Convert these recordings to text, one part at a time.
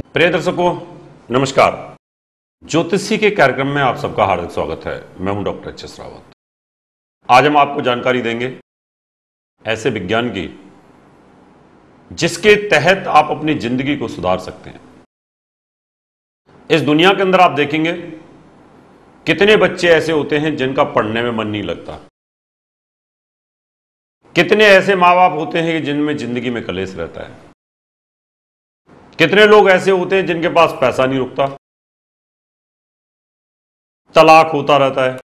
प्रिय दर्शकों नमस्कार। ज्योतिषी के कार्यक्रम में आप सबका हार्दिक स्वागत है। मैं हूं डॉक्टर एच एस रावत। आज हम आपको जानकारी देंगे ऐसे विज्ञान की जिसके तहत आप अपनी जिंदगी को सुधार सकते हैं। इस दुनिया के अंदर आप देखेंगे कितने बच्चे ऐसे होते हैं जिनका पढ़ने में मन नहीं लगता। कितने ऐसे माँ बाप होते हैं कि जिनमें जिंदगी में कलेश रहता है। कितने लोग ऐसे होते हैं जिनके पास पैसा नहीं रुकता, तलाक होता रहता है,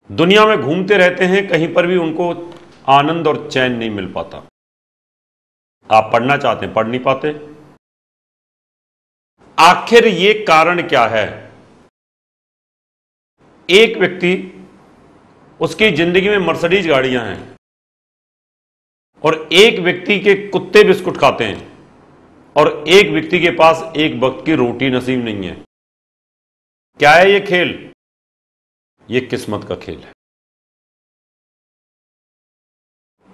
दुनिया में घूमते रहते हैं, कहीं पर भी उनको आनंद और चैन नहीं मिल पाता। आप पढ़ना चाहते हैं, पढ़ नहीं पाते। आखिर ये कारण क्या है? एक व्यक्ति, उसकी जिंदगी में मर्सिडीज गाड़ियां हैं और एक व्यक्ति के कुत्ते बिस्कुट खाते हैं और एक व्यक्ति के पास एक वक्त की रोटी नसीब नहीं है। क्या है ये खेल? ये किस्मत का खेल है।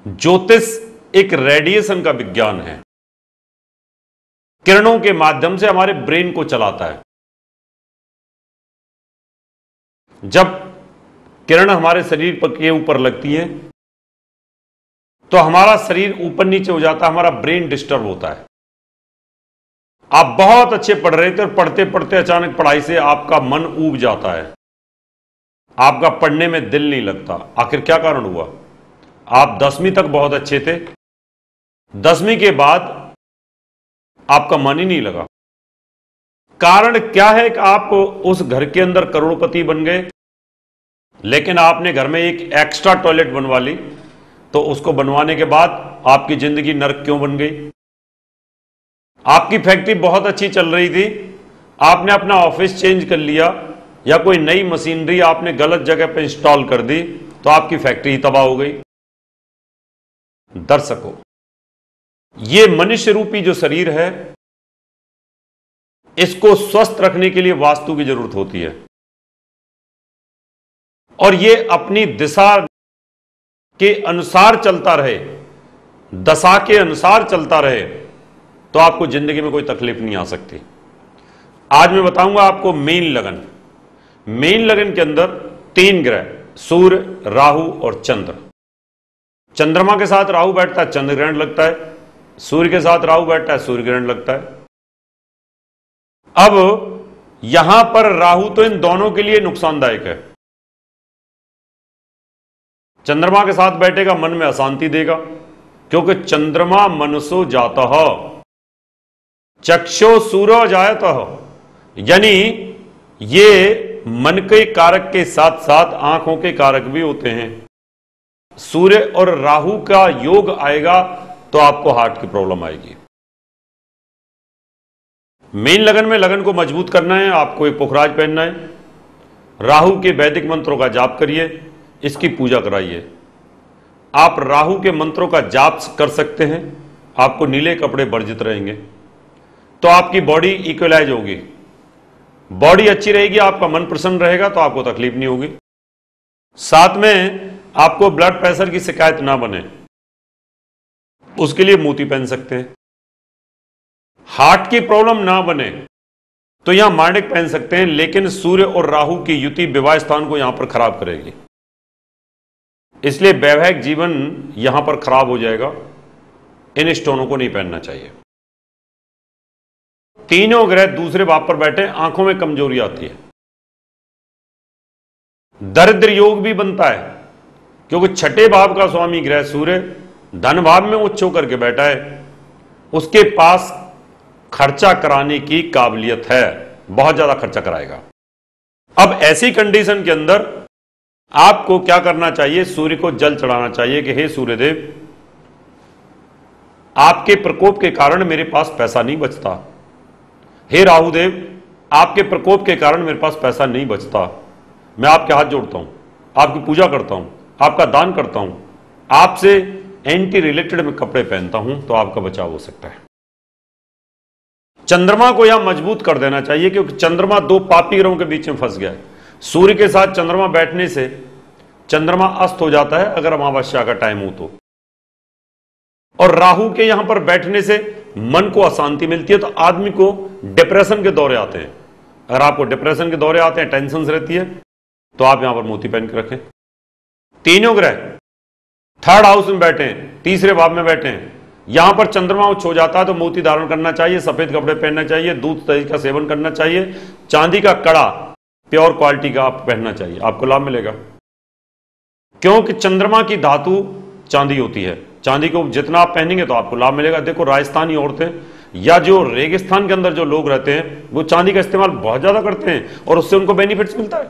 ज्योतिष एक रेडिएशन का विज्ञान है। किरणों के माध्यम से हमारे ब्रेन को चलाता है। जब किरण हमारे शरीर के ऊपर लगती है तो हमारा शरीर ऊपर नीचे हो जाता है, हमारा ब्रेन डिस्टर्ब होता है। आप बहुत अच्छे पढ़ रहे थे और पढ़ते पढ़ते अचानक पढ़ाई से आपका मन ऊब जाता है, आपका पढ़ने में दिल नहीं लगता। आखिर क्या कारण हुआ? आप 10वीं तक बहुत अच्छे थे, 10वीं के बाद आपका मन ही नहीं लगा। कारण क्या है कि आप उस घर के अंदर करोड़पति बन गए, लेकिन आपने घर में एक एक्स्ट्रा टॉयलेट बनवा ली, तो उसको बनवाने के बाद आपकी जिंदगी नर्क क्यों बन गई? आपकी फैक्ट्री बहुत अच्छी चल रही थी, आपने अपना ऑफिस चेंज कर लिया या कोई नई मशीनरी आपने गलत जगह पर इंस्टॉल कर दी तो आपकी फैक्ट्री तबाह हो गई। दर्शकों, ये मनुष्य रूपी जो शरीर है, इसको स्वस्थ रखने के लिए वास्तु की जरूरत होती है और ये अपनी दिशा के अनुसार चलता रहे, दशा के अनुसार चलता रहे, तो आपको जिंदगी में कोई तकलीफ नहीं आ सकती। आज मैं बताऊंगा आपको मेन लगन। मेन लगन के अंदर 3 ग्रह, सूर्य, राहु और चंद्र। चंद्रमा के साथ राहु बैठता है, चंद्र ग्रहण लगता है। सूर्य के साथ राहु बैठता है, सूर्य ग्रहण लगता है। अब यहां पर राहु तो इन दोनों के लिए नुकसानदायक है। चंद्रमा के साथ बैठेगा, मन में अशांति देगा, क्योंकि चंद्रमा मनसो जातः चक्षो सूर्य जायतः, यानी ये मन के कारक के साथ साथ आंखों के कारक भी होते हैं। सूर्य और राहु का योग आएगा तो आपको हार्ट की प्रॉब्लम आएगी। मेन लगन में लगन को मजबूत करना है, आपको एक पुखराज पहनना है। राहु के वैदिक मंत्रों का जाप करिए, इसकी पूजा कराइए। आप राहु के मंत्रों का जाप कर सकते हैं, आपको नीले कपड़े वर्जित रहेंगे, तो आपकी बॉडी इक्वलाइज होगी, बॉडी अच्छी रहेगी, आपका मन प्रसन्न रहेगा, तो आपको तकलीफ नहीं होगी। साथ में आपको ब्लड प्रेशर की शिकायत ना बने, उसके लिए मोती पहन सकते हैं। हार्ट की प्रॉब्लम ना बने तो यहां माणिक पहन सकते हैं, लेकिन सूर्य और राहु की युति विवाह स्थान को यहां पर खराब करेगी, इसलिए वैवाहिक जीवन यहां पर खराब हो जाएगा। इन स्टोनों को नहीं पहनना चाहिए। तीनों ग्रह दूसरे भाव पर बैठे, आंखों में कमजोरी आती है, दरिद्र योग भी बनता है, क्योंकि 6ठे भाव का स्वामी ग्रह सूर्य धन भाव में उच्च होकर के बैठा है, उसके पास खर्चा कराने की काबिलियत है, बहुत ज्यादा खर्चा कराएगा। अब ऐसी कंडीशन के अंदर आपको क्या करना चाहिए? सूर्य को जल चढ़ाना चाहिए कि हे सूर्यदेव, आपके प्रकोप के कारण मेरे पास पैसा नहीं बचता। हे राहुदेव, आपके प्रकोप के कारण मेरे पास पैसा नहीं बचता। मैं आपके हाथ जोड़ता हूं, आपकी पूजा करता हूं, आपका दान करता हूं, आपसे एंटी रिलेटेड में कपड़े पहनता हूं, तो आपका बचाव हो सकता है। चंद्रमा को यहां मजबूत कर देना चाहिए, क्योंकि चंद्रमा 2 पापी ग्रहों के बीच में फंस गया है। सूर्य के साथ चंद्रमा बैठने से चंद्रमा अस्त हो जाता है अगर अमावस्या का टाइम हो तो। और राहु के यहां पर बैठने से मन को अशांति मिलती है, तो आदमी को डिप्रेशन के दौरे आते हैं। अगर आपको डिप्रेशन के दौरे आते हैं, टेंशन रहती है, तो आप यहां पर मोती पहन के रखें। तीनों ग्रह थर्ड हाउस में बैठे हैं, तीसरे भाव में बैठे हैं, यहां पर चंद्रमा उच्च हो जाता है तो मोती धारण करना चाहिए, सफेद कपड़े पहनना चाहिए, दूध दही का सेवन करना चाहिए, चांदी का कड़ा प्योर क्वालिटी का आप पहनना चाहिए, आपको लाभ मिलेगा। क्योंकि चंद्रमा की धातु चांदी होती है, चांदी को जितना आप पहनेंगे तो आपको लाभ मिलेगा। देखो राजस्थानी औरतें या जो रेगिस्तान के अंदर जो लोग रहते हैं वो चांदी का इस्तेमाल बहुत ज्यादा करते हैं और उससे उनको बेनिफिट्स मिलता है।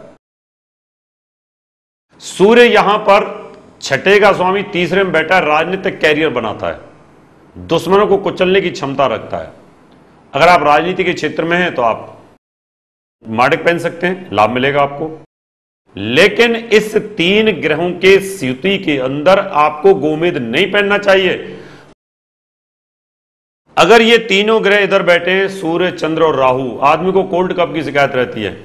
सूर्य यहां पर छठे का स्वामी तीसरे में बैठा है, राजनीतिक कैरियर बनाता है, दुश्मनों को कुचलने की क्षमता रखता है। अगर आप राजनीति के क्षेत्र में हैं तो आप माड़क पहन सकते हैं, लाभ मिलेगा आपको। लेकिन इस 3 ग्रहों के स्थिति के अंदर आपको गोमेद नहीं पहनना चाहिए। अगर ये तीनों ग्रह इधर बैठे हैं, सूर्य चंद्र और राहु, आदमी को कोल्ड कफ की शिकायत रहती है।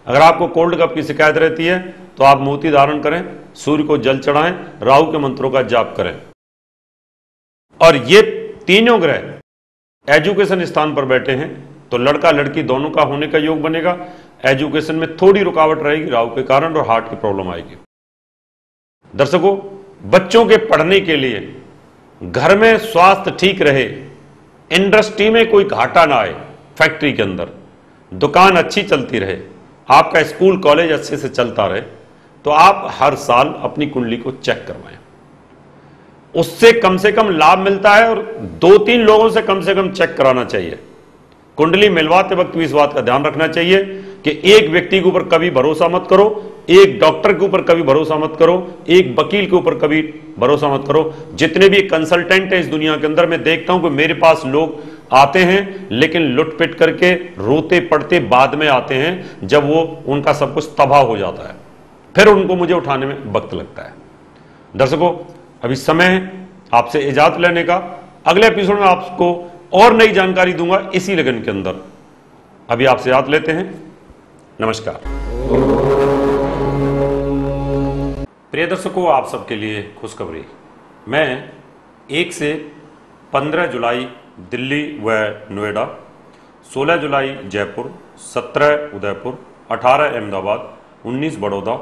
अगर आपको कोल्ड कफ की शिकायत रहती है तो आप मोती धारण करें, सूर्य को जल चढ़ाएं, राहु के मंत्रों का जाप करें। और ये तीनों ग्रह एजुकेशन स्थान पर बैठे हैं तो लड़का लड़की दोनों का होने का योग बनेगा। एजुकेशन में थोड़ी रुकावट रहेगी राहु के कारण और हार्ट की प्रॉब्लम आएगी। दर्शकों, बच्चों के पढ़ने के लिए, घर में स्वास्थ्य ठीक रहे, इंडस्ट्री में कोई घाटा ना आए, फैक्ट्री के अंदर दुकान अच्छी चलती रहे, आपका स्कूल कॉलेज अच्छे से चलता रहे, तो आप हर साल अपनी कुंडली को चेक करवाएं। उससे कम से कम लाभ मिलता है और 2-3 लोगों से कम चेक कराना चाहिए। कुंडली मिलवाते वक्त भी इस बात का ध्यान रखना चाहिए कि एक व्यक्ति के ऊपर कभी भरोसा मत करो, एक डॉक्टर के ऊपर कभी भरोसा मत करो, एक वकील के ऊपर कभी भरोसा मत करो। जितने भी कंसल्टेंट हैं इस दुनिया के अंदर, मैं देखता हूं कि मेरे पास लोग आते हैं लेकिन लुटपिट करके रोते पड़ते बाद में आते हैं, जब वो उनका सब कुछ तबाह हो जाता है, फिर उनको मुझे उठाने में वक्त लगता है। दर्शकों, अभी समय है आपसे इजाजत लेने का। अगले एपिसोड में आपको और नई जानकारी दूंगा इसी लगन के अंदर। अभी आपसे इजाजत लेते हैं, नमस्कार। प्रिय दर्शकों, आप सबके लिए खुशखबरी। मैं 1 से 15 जुलाई दिल्ली व नोएडा, 16 जुलाई जयपुर, 17 उदयपुर, 18 अहमदाबाद, 19 बड़ौदा,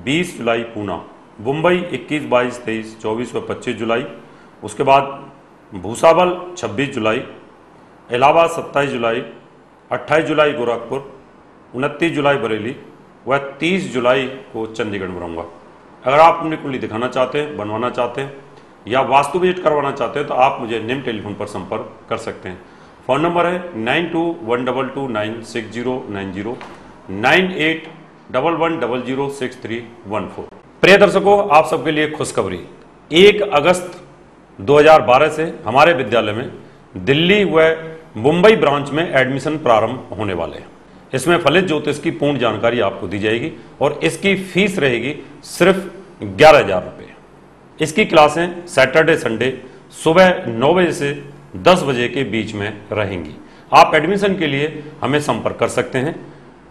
20 जुलाई पूना, मुंबई 21, 22, 23, 24 व 25 जुलाई, उसके बाद भूसावल 26 जुलाई, इलाहाबाद 27 जुलाई, 28 जुलाई गोरखपुर, 29 जुलाई बरेली व 30 जुलाई को चंडीगढ़ में रहूँगा। अगर आप अपनी कुंडली दिखाना चाहते हैं, बनवाना चाहते हैं या वास्तु विजिट करवाना चाहते हैं तो आप मुझे निम्न टेलीफोन पर संपर्क कर सकते हैं। फ़ोन नंबर है 9212296090, 9811006314। प्रिय दर्शकों, आप सबके लिए खुशखबरी। 1 अगस्त 2012 से हमारे विद्यालय में दिल्ली व मुंबई ब्रांच में एडमिशन प्रारंभ होने वाले हैं। इसमें फलित ज्योतिष की पूर्ण जानकारी आपको दी जाएगी और इसकी फीस रहेगी सिर्फ 11,000 रुपये। इसकी क्लासें सैटरडे संडे सुबह 9 बजे से 10 बजे के बीच में रहेंगी। आप एडमिशन के लिए हमें संपर्क कर सकते हैं।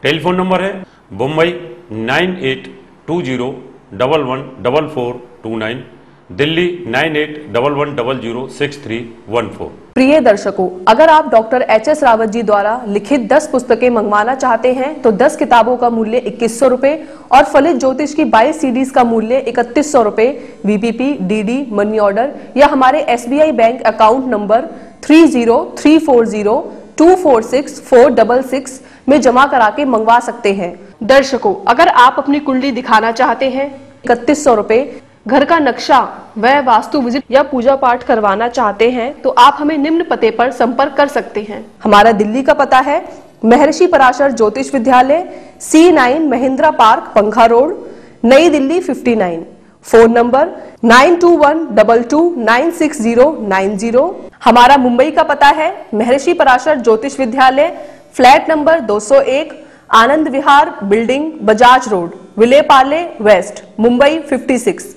टेलीफोन नंबर है मुंबई 9820114429, दिल्ली 9811006314। प्रिय दर्शकों, अगर आप डॉक्टर HS रावत जी द्वारा लिखित 10 पुस्तकें मंगवाना चाहते हैं तो 10 किताबों का मूल्य 2100 रुपए और फलित ज्योतिष की 22 CDs का मूल्य 3100 रुपए VPP, DD, मनी ऑर्डर या हमारे SBI बैंक अकाउंट नंबर 3034024646 में जमा करा के मंगवा सकते हैं। दर्शकों, अगर आप अपनी कुंडली दिखाना चाहते हैं 3100 रुपए, घर का नक्शा व वास्तु विजिट या पूजा पाठ करवाना चाहते हैं तो आप हमें निम्न पते पर संपर्क कर सकते हैं। हमारा दिल्ली का पता है महर्षि पराशर ज्योतिष विद्यालय, C9 महिंद्रा पार्क, पंखा रोड, नई दिल्ली 59। Phone number 9212296090। हमारा मुंबई का पता है महर्षि पराशर ज्योतिष विद्यालय, flat number 201, Anand Vihar building, Bajaj road, Vile Parle waste, Mumbai 56।